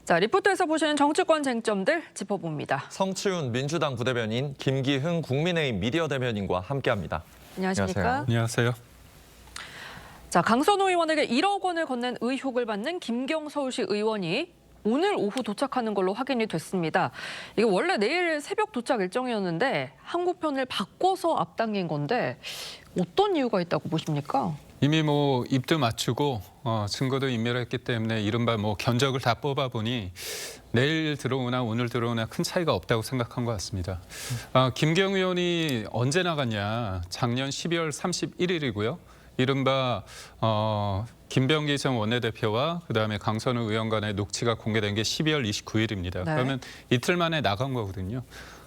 자, 리포트에서 보시는 정치권 쟁점들 짚어봅니다. 성치훈 민주당 부대변인, 김기흥 국민의힘 미디어 대변인과 함께합니다. 안녕하십니까? 안녕하세요. 자, 강선우 의원에게 1억 원을 건넨 의혹을 받는 김경 서울시 의원이 오늘 오후 도착하는 걸로 확인이 됐습니다. 이게 원래 내일 새벽 도착 일정이었는데 항공편을 바꿔서 앞당긴 건데 어떤 이유가 있다고 보십니까? 이미 입도 맞추고 증거도 인멸했기 때문에 이른바 견적을 다 뽑아보니 내일 들어오나 오늘 들어오나 큰 차이가 없다고 생각한 것 같습니다. 김경 의원이 언제 나갔냐? 작년 12월 31일이고요. 이른바 김병기 전 원내대표와 그다음에 강선우 의원 간의 녹취가 공개된 게 12월 29일입니다. 네. 그러면 이틀 만에 나간 거거든요.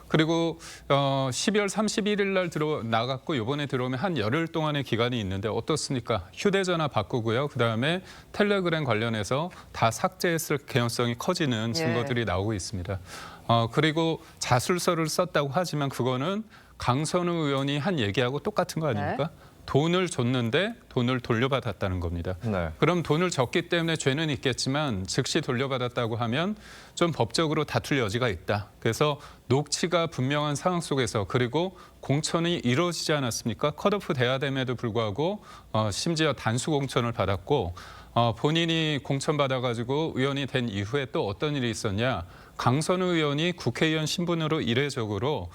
그리고 12월 31일 날 나갔고 이번에 들어오면 한 열흘 동안의 기간이 있는데 어떻습니까? 휴대전화 바꾸고요. 그다음에 텔레그램 관련해서 다 삭제했을 개연성이 커지는 증거들이 나오고 있습니다. 그리고 자술서를 썼다고 하지만 그거는 강선우 의원이 한 얘기하고 똑같은 거 아닙니까? 네. 돈을 줬는데 돈을 돌려받았다는 겁니다. 네. 그럼 돈을 줬기 때문에 죄는 있겠지만 즉시 돌려받았다고 하면 좀 법적으로 다툴 여지가 있다. 그래서 녹취가 분명한 상황 속에서 그리고 공천이 이루어지지 않았습니까? 컷오프 돼야 됨에도 불구하고 심지어 단수 공천을 받았고 본인이 공천 받아가지고 의원이 된 이후에 또 어떤 일이 있었냐? 강선우 의원이 국회의원 신분으로 이례적으로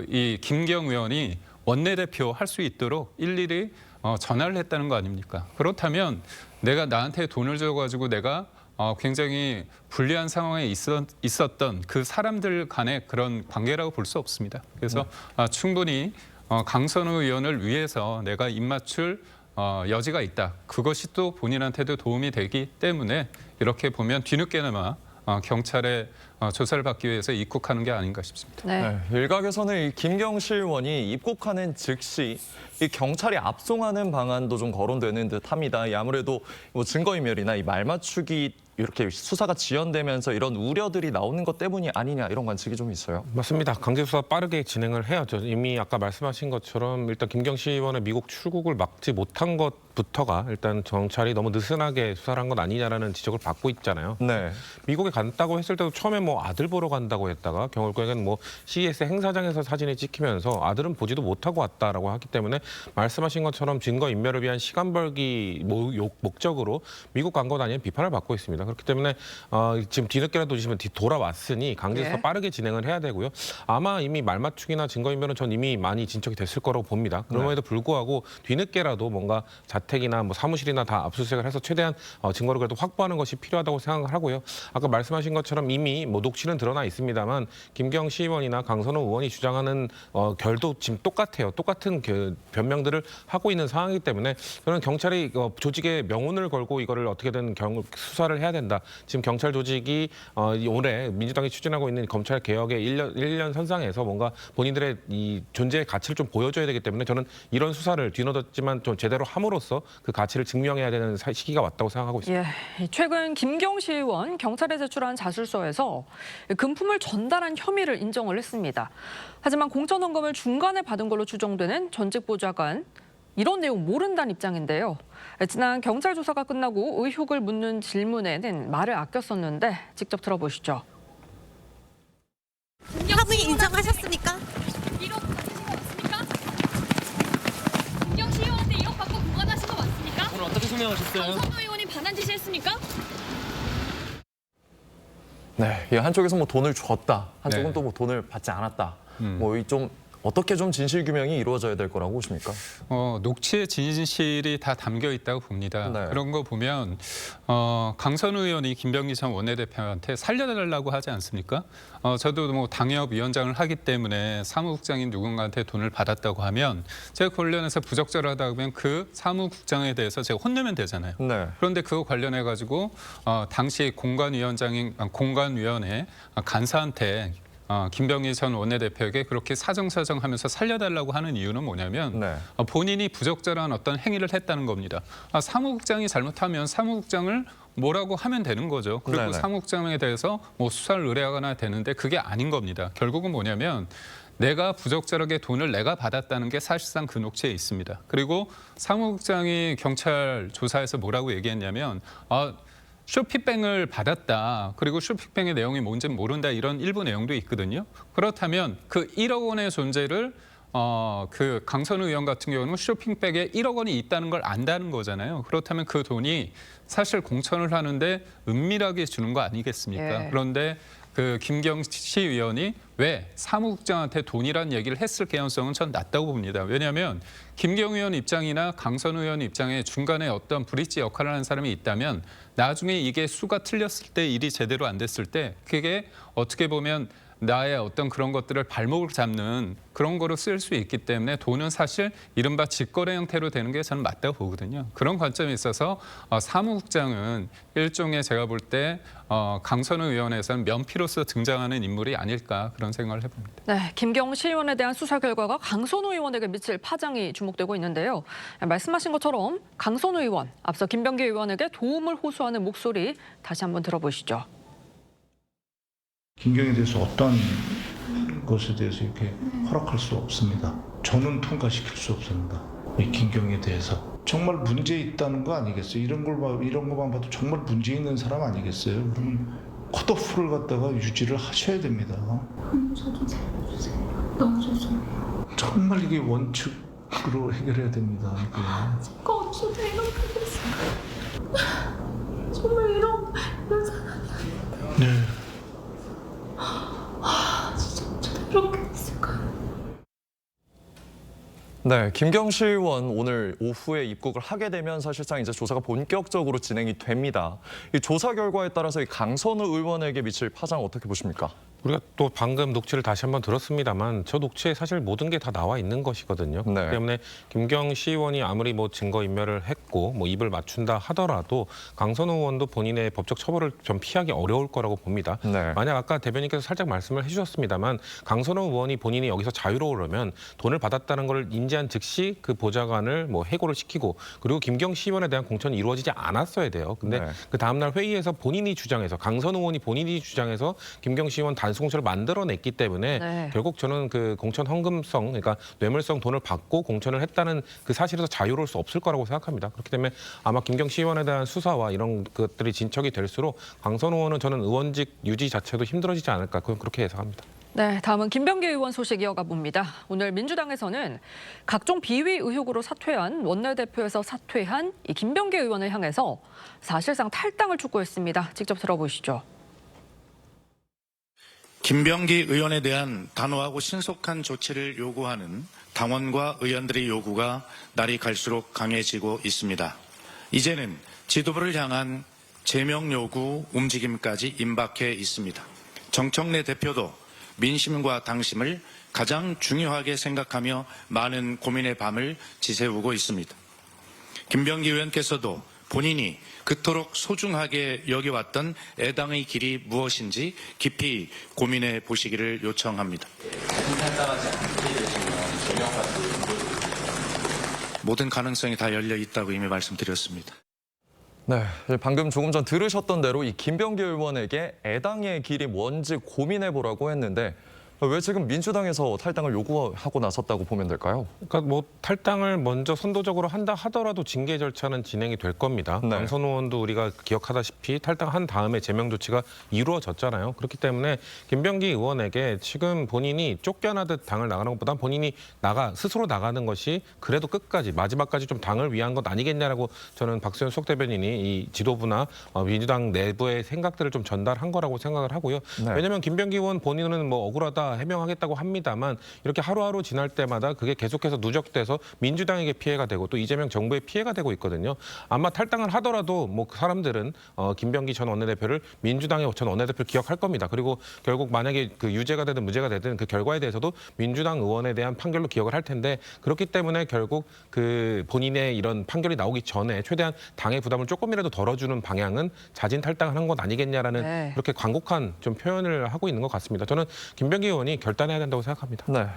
이 김경 의원이 원내대표 할 수 있도록 일일이 전화를 했다는 거 아닙니까? 그렇다면 내가 나한테 돈을 줘가지고 내가 굉장히 불리한 상황에 있었던 그 사람들 간의 그런 관계라고 볼 수 없습니다. 그래서 충분히 강선우 의원을 위해서 내가 입맞출 여지가 있다. 그것이 또 본인한테도 도움이 되기 때문에 이렇게 보면 뒤늦게나마 경찰에 조사를 받기 위해서 입국하는 게 아닌가 싶습니다. 네. 네, 일각에서는 이 김경실 의원이 입국하는 즉시 이 경찰이 압송하는 방안도 좀 거론되는 듯합니다. 아무래도 증거인멸이나 이 말맞추기 이렇게 수사가 지연되면서 이런 우려들이 나오는 것 때문이 아니냐 이런 관측이 좀 있어요. 맞습니다. 강제수사 빠르게 진행을 해야죠. 이미 아까 말씀하신 것처럼 일단 김경실 의원의 미국 출국을 막지 못한 것부터가 일단 경찰이 너무 느슨하게 수사를 한 건 아니냐라는 지적을 받고 있잖아요. 네. 미국에 갔다고 했을 때도 처음에 아들 보러 간다고 했다가 결국에는 CES 행사장에서 사진이 찍히면서 아들은 보지도 못하고 왔다라고 하기 때문에 말씀하신 것처럼 증거 인멸을 위한 시간 벌기 목적으로 미국 간 것 아니면 비판을 받고 있습니다. 그렇기 때문에 지금 뒤늦게라도 지금 돌아왔으니 강제수사 빠르게 진행을 해야 되고요. 아마 이미 말맞추기나 증거인멸은 전 이미 많이 진척이 됐을 거라고 봅니다. 그럼에도 불구하고 뒤늦게라도 뭔가 자택이나 사무실이나 다 압수수색을 해서 최대한 증거를 그래도 확보하는 것이 필요하다고 생각을 하고요. 아까 말씀하신 것처럼 이미 녹취는 드러나 있습니다만 김경 시의원이나 강선우 의원이 주장하는 결도 지금 똑같아요. 똑같은 변명들을 하고 있는 상황이기 때문에 저는 경찰이 조직의 명운을 걸고 이거를 어떻게든 수사를 해야 된다. 지금 경찰 조직이 올해 민주당이 추진하고 있는 검찰 개혁의 1년 선상에서 뭔가 본인들의 이 존재의 가치를 좀 보여줘야 되기 때문에 저는 이런 수사를 뒤늦었지만 좀 제대로 함으로써 그 가치를 증명해야 되는 시기가 왔다고 생각하고 있습니다. 예, 최근 김경시 의원 경찰에 제출한 자술서에서 금품을 전달한 혐의를 인정을 했습니다. 하지만 공천 원금을 중간에 받은 걸로 추정되는 전직 보좌관 이런 내용 모른다는 입장인데요. 지난 경찰 조사가 끝나고 의혹을 묻는 질문에는 말을 아꼈었는데 직접 들어보시죠. 혐의 인정하셨습니까? 1억 받으신 거 맞습니까? 김경시 의원한테 1억 받고 보관하신 거 맞습니까? 오늘 어떻게 설명하셨어요? 강선우 의원이 반환 지시했습니까? 네, 이 한쪽에서 돈을 줬다, 한쪽은 네. 또 돈을 받지 않았다. 어떻게 좀 진실 규명이 이루어져야 될 거라고 보십니까? 녹취의 진실이 다 담겨 있다고 봅니다. 네. 그런 거 보면 강선우 의원이 김병기 전 원내대표한테 살려달라고 하지 않습니까? 저도 당협위원장을 하기 때문에 사무국장인 누군가한테 돈을 받았다고 하면 제가 관련해서 부적절하다고 하면 그 사무국장에 대해서 제가 혼내면 되잖아요. 네. 그런데 그거 관련해 가지고 당시 공관위원회 간사한테 김병기 전 원내대표에게 그렇게 사정사정하면서 살려달라고 하는 이유는 뭐냐면 네. 본인이 부적절한 어떤 행위를 했다는 겁니다. 사무국장이 잘못하면 사무국장을 뭐라고 하면 되는 거죠. 그리고 네네. 사무국장에 대해서 수사를 의뢰하거나 되는데 그게 아닌 겁니다. 결국은 뭐냐면 내가 부적절하게 돈을 내가 받았다는 게 사실상 그 녹취에 있습니다. 그리고 사무국장이 경찰 조사에서 뭐라고 얘기했냐면 쇼핑백을 받았다. 그리고 쇼핑백의 내용이 뭔지는 모른다. 이런 일부 내용도 있거든요. 그렇다면 그 1억 원의 존재를 그 강선우 의원 같은 경우는 쇼핑백에 1억 원이 있다는 걸 안다는 거잖아요. 그렇다면 그 돈이 사실 공천을 하는데 은밀하게 주는 거 아니겠습니까? 예. 그런데 그 김경시 의원이 왜 사무국장한테 돈이란 얘기를 했을 개연성은 전 낮다고 봅니다. 왜냐하면 김경 의원 입장이나 강선우 의원 입장에 중간에 어떤 브릿지 역할을 하는 사람이 있다면 나중에 이게 수가 틀렸을 때 일이 제대로 안 됐을 때 그게 어떻게 보면 나의 어떤 그런 것들을 발목을 잡는 그런 거로 쓸 수 있기 때문에 돈은 사실 이른바 직거래 형태로 되는 게 저는 맞다고 보거든요. 그런 관점에 있어서 사무국장은 일종의 제가 볼 때 강선우 의원에서는 면피로서 등장하는 인물이 아닐까 그런 생각을 해봅니다. 네, 김경시 의원에 대한 수사 결과가 강선우 의원에게 미칠 파장이 주목되고 있는데요. 말씀하신 것처럼 강선우 의원, 앞서 김병기 의원에게 도움을 호소하는 목소리 다시 한번 들어보시죠. 김경에 대해서 어떤 것에 대해서 이렇게 허락할 수 없습니다. 저는 통과시킬 수 없습니다. 이 김경에 대해서 정말 문제 있다는 거 아니겠어요? 이런 것만 봐도 정말 문제 있는 사람 아니겠어요? 그러면 컷오프를 갖다가 유지를 하셔야 됩니다. 저도 살려주세요. 너무 죄송해요. 정말 이게 원칙으로 해결해야 됩니다. 제가 어쩌다 이렇게 됐어요. 정말 이런 사람이 아닌데. 네. 진짜 어쩌다 이렇게 됐을까요? 네, 김경시 의원 오늘 오후에 입국을 하게 되면 사실상 이제 조사가 본격적으로 진행이 됩니다. 이 조사 결과에 따라서 이 강선우 의원에게 미칠 파장 어떻게 보십니까? 우리가 또 방금 녹취를 다시 한번 들었습니다만 저 녹취에 사실 모든 게 다 나와 있는 것이거든요. 네. 그렇기 때문에 김경시 의원이 아무리 뭐 증거인멸을 했고 뭐 입을 맞춘다 하더라도 강선우 의원도 본인의 법적 처벌을 좀 피하기 어려울 거라고 봅니다. 네. 만약 아까 대변인께서 살짝 말씀을 해주셨습니다만 강선우 의원이 본인이 여기서 자유로우려면 돈을 받았다는 걸 인지한 즉시 그 보좌관을 뭐 해고를 시키고 그리고 김경시 의원에 대한 공천이 이루어지지 않았어야 돼요. 근데 네. 그 다음날 회의에서 본인이 주장해서 강선우 의원이 본인이 주장해서 김경시 의원 단수공천을 만들어냈기 때문에 네. 결국 저는 그 공천 헌금성, 그러니까 뇌물성 돈을 받고 공천을 했다는 그 사실에서 자유로울 수 없을 거라고 생각합니다. 그렇기 때문에 아마 김경시 의원에 대한 수사와 이런 것들이 진척이 될수록 강선우 의원은 저는 의원직 유지 자체도 힘들어지지 않을까 그렇게 예상합니다. 네, 다음은 김병기 의원 소식 이어가 봅니다. 오늘 민주당에서는 각종 비위 의혹으로 사퇴한 원내대표에서 사퇴한 이 김병기 의원을 향해서 사실상 탈당을 촉구했습니다. 직접 들어보시죠. 김병기 의원에 대한 단호하고 신속한 조치를 요구하는 당원과 의원들의 요구가 날이 갈수록 강해지고 있습니다. 이제는 지도부를 향한 제명 요구 움직임까지 임박해 있습니다. 정청래 대표도 민심과 당심을 가장 중요하게 생각하며 많은 고민의 밤을 지새우고 있습니다. 김병기 의원께서도 본인이 그토록 소중하게 여겨왔던 애당의 길이 무엇인지 깊이 고민해 보시기를 요청합니다. 모든 가능성이 다 열려 있다고 이미 말씀드렸습니다. 네, 방금 조금 전 들으셨던 대로 이 김병기 의원에게 애당의 길이 뭔지 고민해보라고 했는데 왜 지금 민주당에서 탈당을 요구하고 나섰다고 보면 될까요? 그러니까 뭐 탈당을 먼저 선도적으로 한다 하더라도 징계 절차는 진행이 될 겁니다. 네. 강선우 의원도 우리가 기억하다시피 탈당한 다음에 제명 조치가 이루어졌잖아요. 그렇기 때문에 김병기 의원에게 지금 본인이 쫓겨나듯 당을 나가는 것보다 본인이 스스로 나가는 것이 그래도 끝까지 마지막까지 좀 당을 위한 것 아니겠냐라고 저는 박수현 수석 대변인이 이 지도부나 민주당 내부의 생각들을 좀 전달한 거라고 생각을 하고요. 네. 왜냐하면 김병기 의원 본인은 뭐 억울하다 해명하겠다고 합니다만 이렇게 하루하루 지날 때마다 그게 계속해서 누적돼서 민주당에게 피해가 되고 또 이재명 정부에 피해가 되고 있거든요. 아마 탈당을 하더라도 뭐 그 사람들은 김병기 전 원내대표를 민주당의 전 원내대표를 기억할 겁니다. 그리고 결국 만약에 그 유죄가 되든 무죄가 되든 그 결과에 대해서도 민주당 의원에 대한 판결로 기억을 할 텐데 그렇기 때문에 결국 그 본인의 이런 판결이 나오기 전에 최대한 당의 부담을 조금이라도 덜어주는 방향은 자진 탈당하는 것 아니겠냐라는 네. 그렇게 간곡한 좀 표현을 하고 있는 것 같습니다. 저는 김병기 의원이 결단해야 된다고 생각합니다. 네,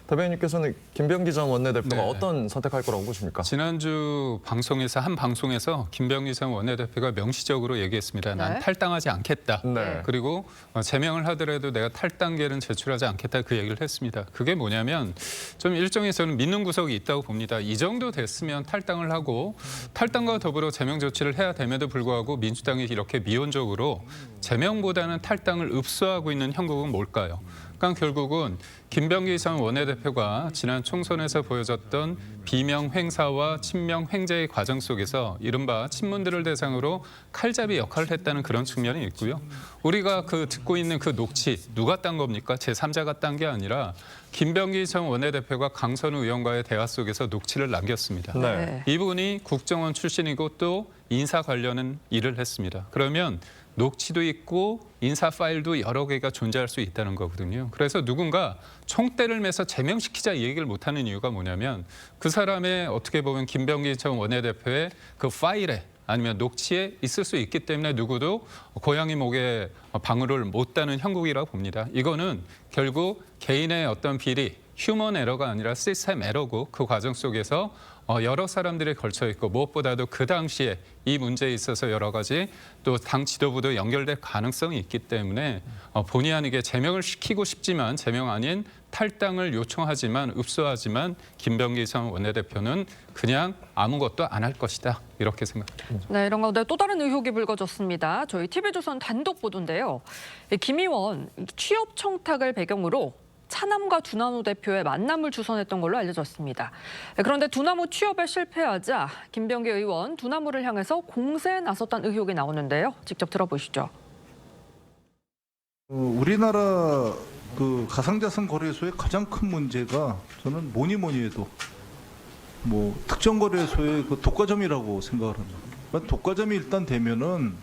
대변인께서는 김병기 전 원내대표가 네. 어떤 선택할 거라고 보십니까? 지난주 방송에서 한 방송에서 김병기 전 원내대표가 명시적으로 얘기했습니다. 난 네. 탈당하지 않겠다. 네. 그리고 제명을 하더라도 내가 탈당계는 제출하지 않겠다 그 얘기를 했습니다. 그게 뭐냐면 좀 일종의 저는 믿는 구석이 있다고 봅니다. 이 정도 됐으면 탈당을 하고 탈당과 더불어 제명 조치를 해야 됨에도 불구하고 민주당이 이렇게 미온적으로 제명보다는 탈당을 읍소하고 있는 형국은 뭘까요? 그러니까 결국은 김병기 전 원내대표가 지난 총선에서 보여줬던 비명 횡사와 친명 횡재의 과정 속에서 이른바 친문들을 대상으로 칼잡이 역할을 했다는 그런 측면이 있고요. 우리가 듣고 있는 그 녹취 누가 딴 겁니까? 제3자가 딴 게 아니라 김병기 전 원내대표가 강선우 의원과의 대화 속에서 녹취를 남겼습니다. 네. 이분이 국정원 출신이고 또 인사 관련한 일을 했습니다. 그러면 녹취도 있고 인사 파일도 여러 개가 존재할 수 있다는 거거든요. 그래서 누군가 총대를 매서 제명시키자 이 얘기를 못하는 이유가 뭐냐면 그 사람의 어떻게 보면 김병기 전 원내대표의 그 파일에 아니면 녹취에 있을 수 있기 때문에 누구도 고양이 목에 방울을 못 따는 형국이라고 봅니다. 이거는 결국 개인의 어떤 비리, 휴먼 에러가 아니라 시스템 에러고 그 과정 속에서 여러 사람들이 걸쳐 있고 무엇보다도 그 당시에 이 문제에 있어서 여러 가지 또 당 지도부도 연결될 가능성이 있기 때문에 본의 아니게 제명을 시키고 싶지만 제명 아닌 탈당을 요청하지만 읍소하지만 김병기 전 원내대표는 그냥 아무것도 안 할 것이다 이렇게 생각합니다. 네, 이런 가운데 또 다른 의혹이 불거졌습니다. 저희 TV조선 단독 보도인데요. 김 의원 취업 청탁을 배경으로 차남과 두나무 대표의 만남을 주선했던 걸로 알려졌습니다. 그런데 두나무 취업에 실패하자 김병기 의원 두나무를 향해서 공세에 나섰다는 의혹이 나오는데요. 직접 들어보시죠. 우리나라 그 가상자산 거래소의 가장 큰 문제가 저는 뭐니 해도 뭐 특정 거래소의 그 독과점이라고 생각을 합니다. 그러니까 독과점이 일단 되면은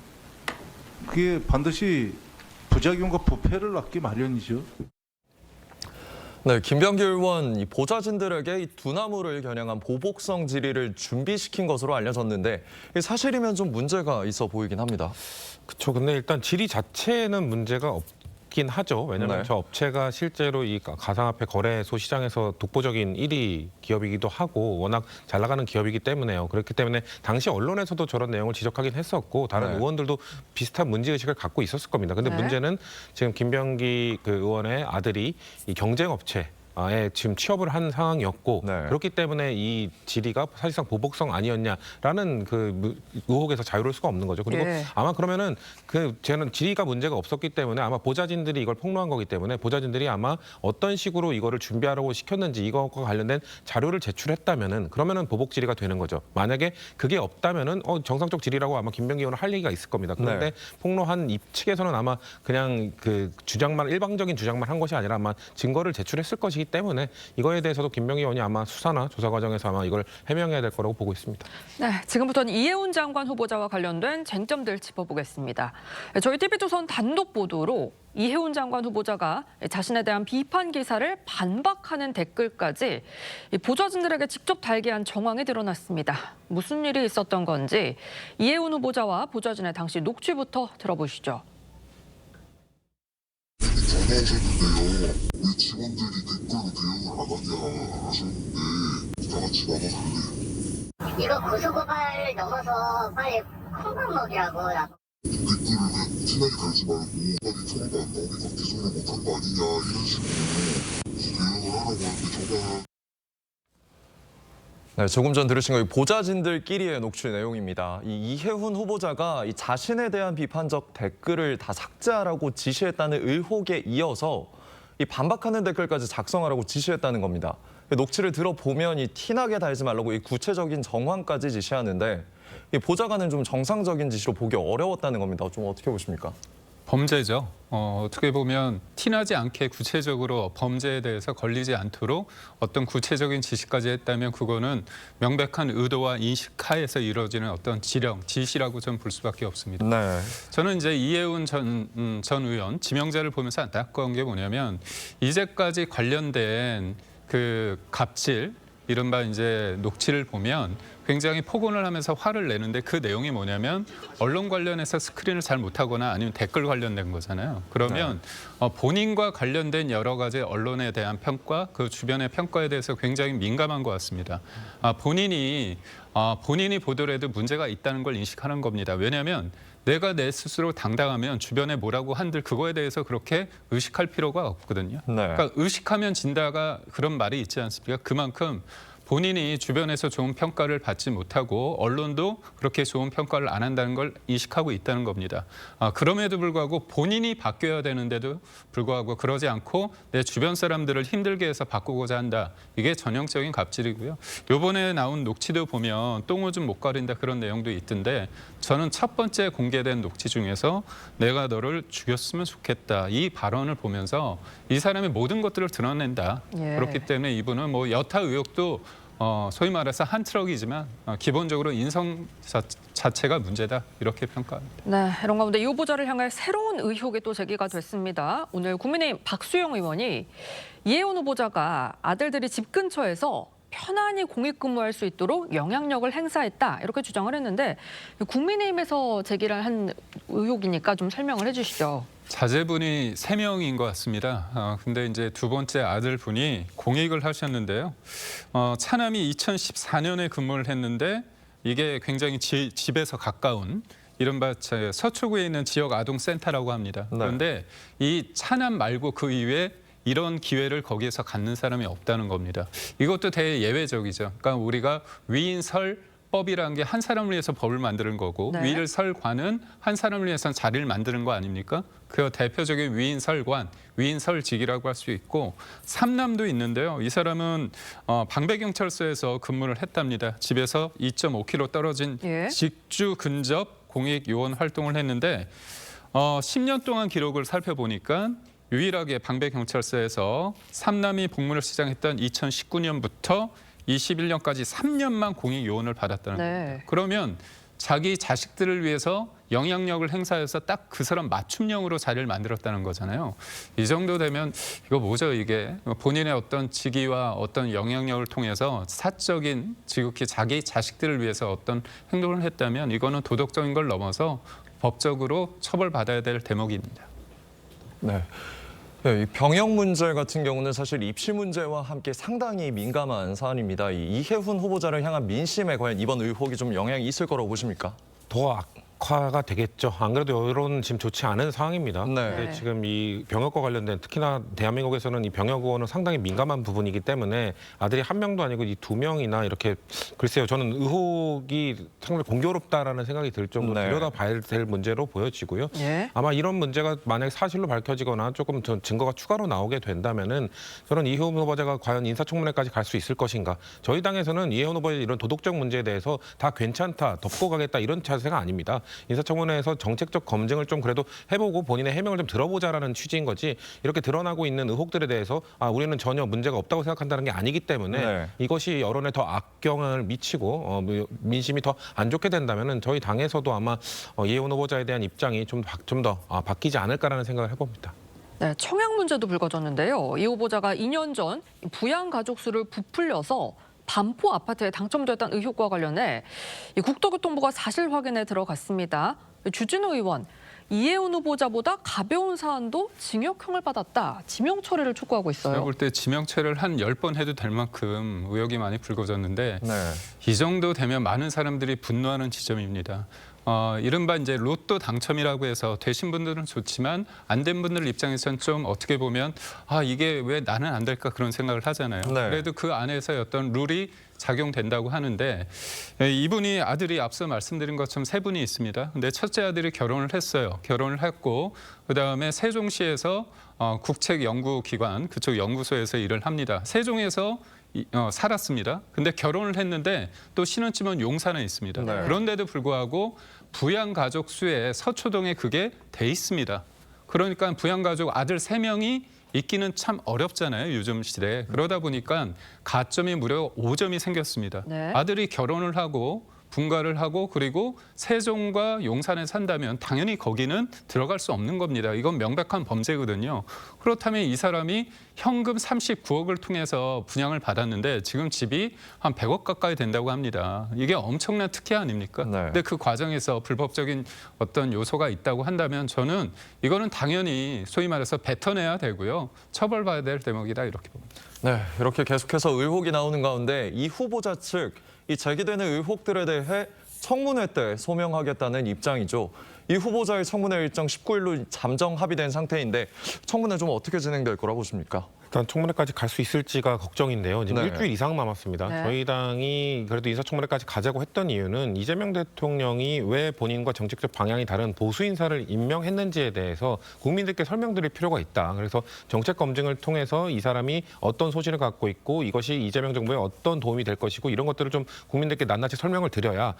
그게 반드시 부작용과 부패를 낳기 마련이죠. 네, 김병기 의원 이 보좌진들에게 이 두나무를 겨냥한 보복성 질의를 준비시킨 것으로 알려졌는데 사실이면 좀 문제가 있어 보이긴 합니다. 그렇죠. 근데 일단 질의 자체는 문제가 없긴 하죠. 왜냐하면 네. 저 업체가 실제로 이 가상화폐 거래소 시장에서 독보적인 1위 기업이기도 하고 워낙 잘 나가는 기업이기 때문에요. 그렇기 때문에 당시 언론에서도 저런 내용을 지적하긴 했었고 다른 네. 의원들도 비슷한 문제의식을 갖고 있었을 겁니다. 근데 네. 문제는 지금 김병기 그 의원의 아들이 이 경쟁업체 에 지금 취업을 한 상황이었고 네. 그렇기 때문에 이 질의가 사실상 보복성 아니었냐라는 그 의혹에서 자유로울 수가 없는 거죠. 그리고 예. 아마 그러면은 저는 질의가 문제가 없었기 때문에 아마 보좌진들이 이걸 폭로한 거기 때문에 보좌진들이 아마 어떤 식으로 이거를 준비하라고 시켰는지 이것과 관련된 자료를 제출했다면은 그러면은 보복 질의가 되는 거죠. 만약에 그게 없다면은 정상적 질의라고 아마 김병기 의원은 할 얘기가 있을 겁니다. 그런데 네. 폭로한 이 측에서는 아마 그냥 그 주장만 일방적인 주장만 한 것이 아니라 아마 증거를 제출했을 것이기 때문에 이거에 대해서도 김병기 의원이 아마 수사나 조사 과정에서 아마 이걸 해명해야 될 거라고 보고 있습니다. 네, 지금부터는 이해훈 장관 후보자와 관련된 쟁점들 짚어보겠습니다. 저희 TV조선 단독 보도로 이해훈 장관 후보자가 자신에 대한 비판 기사를 반박하는 댓글까지 보좌진들에게 직접 달게 한 정황이 드러났습니다. 무슨 일이 있었던 건지 이해훈 후보자와 보좌진의 당시 녹취부터 들어보시죠. 전화하셨는데요. 우리 직원들이 댓글로 대응을 안 하냐 하셨는데 다 같이 막아줄래요? 이거 고소고발 넘어서 빨리 콩밥 먹이라고. 댓글을 그냥 티나게 달지 말고 빨리 처벌도 안 나오니까 기소를 못한 거 아니냐 이런 식으로 대응을 하라고 하는데 정말 네, 조금 전 들으신 거 보좌진들끼리의 녹취 내용입니다. 이 이해훈 후보자가 이 자신에 대한 비판적 댓글을 다 삭제하라고 지시했다는 의혹에 이어서 이 반박하는 댓글까지 작성하라고 지시했다는 겁니다. 녹취를 들어보면 이 티나게 달지 말라고 이 구체적인 정황까지 지시하는데 이 보좌관은 좀 정상적인 지시로 보기 어려웠다는 겁니다. 좀 어떻게 보십니까? 범죄죠. 어떻게 보면 티나지 않게 구체적으로 범죄에 대해서 걸리지 않도록 어떤 구체적인 지시까지 했다면 그거는 명백한 의도와 인식 하에서 이루어지는 어떤 지시라고 좀 볼 수밖에 없습니다. 네. 저는 이제 이해훈 전 의원 지명자를 보면서 안타까운 게 뭐냐면 이제까지 관련된 그 갑질 이른바 이제 녹취를 보면 굉장히 폭언을 하면서 화를 내는데 그 내용이 뭐냐면 언론 관련해서 스크린을 잘 못하거나 아니면 댓글 관련된 거잖아요. 그러면 본인과 관련된 여러 가지 언론에 대한 평가, 그 주변의 평가에 대해서 굉장히 민감한 것 같습니다. 본인이 보더라도 문제가 있다는 걸 인식하는 겁니다. 왜냐하면 내가 내 스스로 당당하면 주변에 뭐라고 한들 그거에 대해서 그렇게 의식할 필요가 없거든요. 네. 그러니까 의식하면 진다가 그런 말이 있지 않습니까? 그만큼 본인이 주변에서 좋은 평가를 받지 못하고 언론도 그렇게 좋은 평가를 안 한다는 걸 인식하고 있다는 겁니다. 그럼에도 불구하고 본인이 바뀌어야 되는데도 불구하고 그러지 않고 내 주변 사람들을 힘들게 해서 바꾸고자 한다. 이게 전형적인 갑질이고요. 이번에 나온 녹취도 보면 똥오줌 못 가린다 그런 내용도 있던데 저는 첫 번째 공개된 녹취 중에서 내가 너를 죽였으면 좋겠다. 이 발언을 보면서 이 사람의 모든 것들을 드러낸다. 예. 그렇기 때문에 이분은 뭐 여타 의혹도 소위 말해서 한 트럭이지만 기본적으로 인성 자체가 문제다 이렇게 평가합니다. 네, 이런 가운데 이 후보자를 향해 새로운 의혹이 또 제기가 됐습니다. 오늘 국민의힘 박수영 의원이 이혜원 후보자가 아들들이 집 근처에서 편안히 공익근무할 수 있도록 영향력을 행사했다 이렇게 주장을 했는데 국민의힘에서 제기를 한 의혹이니까 좀 설명을 해주시죠. 자제분이 3명인 것 같습니다. 근데 이제 두 번째 아들분이 공익을 하셨는데요. 차남이 2014년에 근무를 했는데 이게 굉장히 집에서 가까운 이른바 서초구에 있는 지역 아동센터라고 합니다. 그런데 이 차남 말고 그 이외에 이런 기회를 거기에서 갖는 사람이 없다는 겁니다. 이것도 대예외적이죠. 그러니까 우리가 위인설법이라는 게 한 사람을 위해서 법을 만드는 거고 네. 위인설관은 한 사람을 위해서 자리를 만드는 거 아닙니까? 그 대표적인 위인설관, 위인설직이라고 할 수 있고 삼남도 있는데요. 이 사람은 방배경찰서에서 근무를 했답니다. 집에서 2.5km 떨어진 예. 직주 근접 공익요원 활동을 했는데 10년 동안 기록을 살펴보니까 유일하게 방배경찰서에서 삼남이 복무를 시작했던 2019년부터 21년까지 3년만 공익요원을 받았다는 겁니다. 그러면 자기 자식들을 위해서 영향력을 행사해서 딱 그 사람 맞춤형으로 자리를 만들었다는 거잖아요. 이 정도 되면 이거 뭐죠 이게? 본인의 어떤 직위와 어떤 영향력을 통해서 사적인 지극히 자기 자식들을 위해서 어떤 행동을 했다면 이거는 도덕적인 걸 넘어서 법적으로 처벌받아야 될 대목입니다. 네. 네, 이 병역 문제 같은 경우는 사실 입시 문제와 함께 상당히 민감한 사안입니다. 이 이혜훈 후보자를 향한 민심에 과연 이번 의혹이 좀 영향이 있을 거라고 보십니까? 더 악화가 되겠죠. 안 그래도 여론은 지금 좋지 않은 상황입니다. 네. 근데 지금 이 병역과 관련된 특히나 대한민국에서는 이 병역 의원은 상당히 민감한 부분이기 때문에 아들이 한 명도 아니고 이 2명이나 이렇게 글쎄요. 저는 의혹이 상당히 공교롭다라는 생각이 들 정도로 네. 들여다봐야 될 문제로 보여지고요. 예. 아마 이런 문제가 만약에 사실로 밝혀지거나 조금 더 증거가 추가로 나오게 된다면은 저는 이혜원 후보자가 과연 인사청문회까지 갈 수 있을 것인가. 저희 당에서는 이혜원 후보자의 이런 도덕적 문제에 대해서 다 괜찮다, 덮고 가겠다 이런 자세가 아닙니다. 인사청문회에서 정책적 검증을 좀 그래도 해보고 본인의 해명을 좀 들어보자라는 취지인 거지 이렇게 드러나고 있는 의혹들에 대해서 우리는 전혀 문제가 없다고 생각한다는 게 아니기 때문에 네. 이것이 여론에 더 악영향을 미치고 민심이 더 안 좋게 된다면은 저희 당에서도 아마 이혜원 후보자에 대한 입장이 좀 더 바뀌지 않을까라는 생각을 해봅니다. 네, 청약 문제도 불거졌는데요. 이 후보자가 2년 전 부양 가족 수를 부풀려서 반포 아파트에 당첨됐다는 의혹과 관련해 국토교통부가 사실 확인에 들어갔습니다. 주진우 의원, 이혜훈 후보자보다 가벼운 사안도 징역형을 받았다. 지명 처리를 촉구하고 있어요. 제가 볼 때 지명체를 한 10번 해도 될 만큼 의혹이 많이 불거졌는데 네. 이 정도 되면 많은 사람들이 분노하는 지점입니다. 이른바 이제 로또 당첨이라고 해서 되신 분들은 좋지만 안 된 분들 입장에서는 좀 어떻게 보면 이게 왜 나는 안 될까 그런 생각을 하잖아요. 네. 그래도 그 안에서 어떤 룰이 작용된다고 하는데 이분이 아들이 앞서 말씀드린 것처럼 3분이 있습니다. 근데 첫째 아들이 결혼을 했어요. 결혼을 했고 그다음에 세종시에서 국책연구기관 그쪽 연구소에서 일을 합니다. 세종에서 살았습니다. 근데 결혼을 했는데 또 신혼집은 용산에 있습니다. 네. 그런데도 불구하고 부양가족 수에 서초동에 그게 돼 있습니다. 그러니까 부양가족 아들 3명이 있기는 참 어렵잖아요. 요즘 시대에. 그러다 보니까 가점이 무려 5점이 생겼습니다. 네. 아들이 결혼을 하고 분가를 하고 그리고 세종과 용산에 산다면 당연히 거기는 들어갈 수 없는 겁니다. 이건 명백한 범죄거든요. 그렇다면 이 사람이 현금 39억을 통해서 분양을 받았는데 지금 집이 한 100억 가까이 된다고 합니다. 이게 엄청난 특혜 아닙니까? 네. 근데 그 과정에서 불법적인 어떤 요소가 있다고 한다면 저는 이거는 당연히 소위 말해서 뱉어내야 되고요. 처벌받아야 될 대목이다 이렇게 봅니다. 네, 이렇게 계속해서 의혹이 나오는 가운데 이 후보자 측 이 제기되는 의혹들에 대해 청문회 때 소명하겠다는 입장이죠. 이 후보자의 청문회 일정 19일로 잠정 합의된 상태인데 청문회 좀 어떻게 진행될 거라고 보십니까? 일단 청문회까지 갈 수 있을지가 걱정인데요. 지금 네. 일주일 이상 남았습니다. 네. 저희 당이 그래도 인사청문회까지 가자고 했던 이유는 이재명 대통령이 왜 본인과 정책적 방향이 다른 보수 인사를 임명했는지에 대해서 국민들께 설명드릴 필요가 있다. 그래서 정책 검증을 통해서 이 사람이 어떤 소신을 갖고 있고 이것이 이재명 정부에 어떤 도움이 될 것이고 이런 것들을 좀 국민들께 낱낱이 설명을 드려야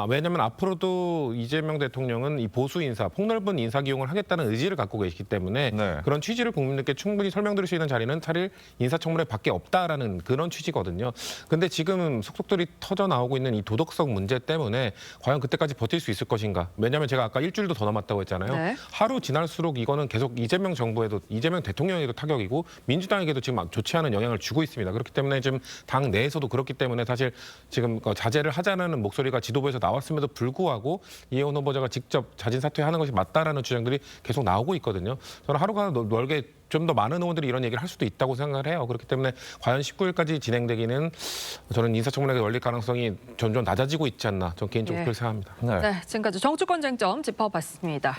왜냐하면 앞으로도 이재명 대통령은 이 보수 인사, 폭넓은 인사 기용을 하겠다는 의지를 갖고 계시기 때문에 네. 그런 취지를 국민들께 충분히 설명드릴 수 있는 자리는 차라리 인사청문회밖에 없다라는 그런 취지거든요. 근데 지금 속속들이 터져 나오고 있는 이 도덕성 문제 때문에 과연 그때까지 버틸 수 있을 것인가? 왜냐하면 제가 아까 일주일도 더 남았다고 했잖아요. 네. 하루 지날수록 이거는 계속 이재명 정부에도 이재명 대통령에게도 타격이고 민주당에게도 지금 좋지 않은 영향을 주고 있습니다. 그렇기 때문에 지금 당 내에서도 그렇기 때문에 사실 지금 자제를 하자는 목소리가 지도부에서 나왔음에도 불구하고 이혜원 후보자가 직접 자진 사퇴하는 것이 맞다라는 주장들이 계속 나오고 있거든요. 저는 하루가 넓게 좀 더 많은 의원들이 이런 얘기를 할 수도 있다고 생각을 해요. 그렇기 때문에 과연 19일까지 진행되기는 저는 인사청문회가 열릴 가능성이 점점 낮아지고 있지 않나 저는 개인적으로 예. 그렇게 생각합니다. 네. 네, 지금까지 정치권 쟁점 짚어봤습니다.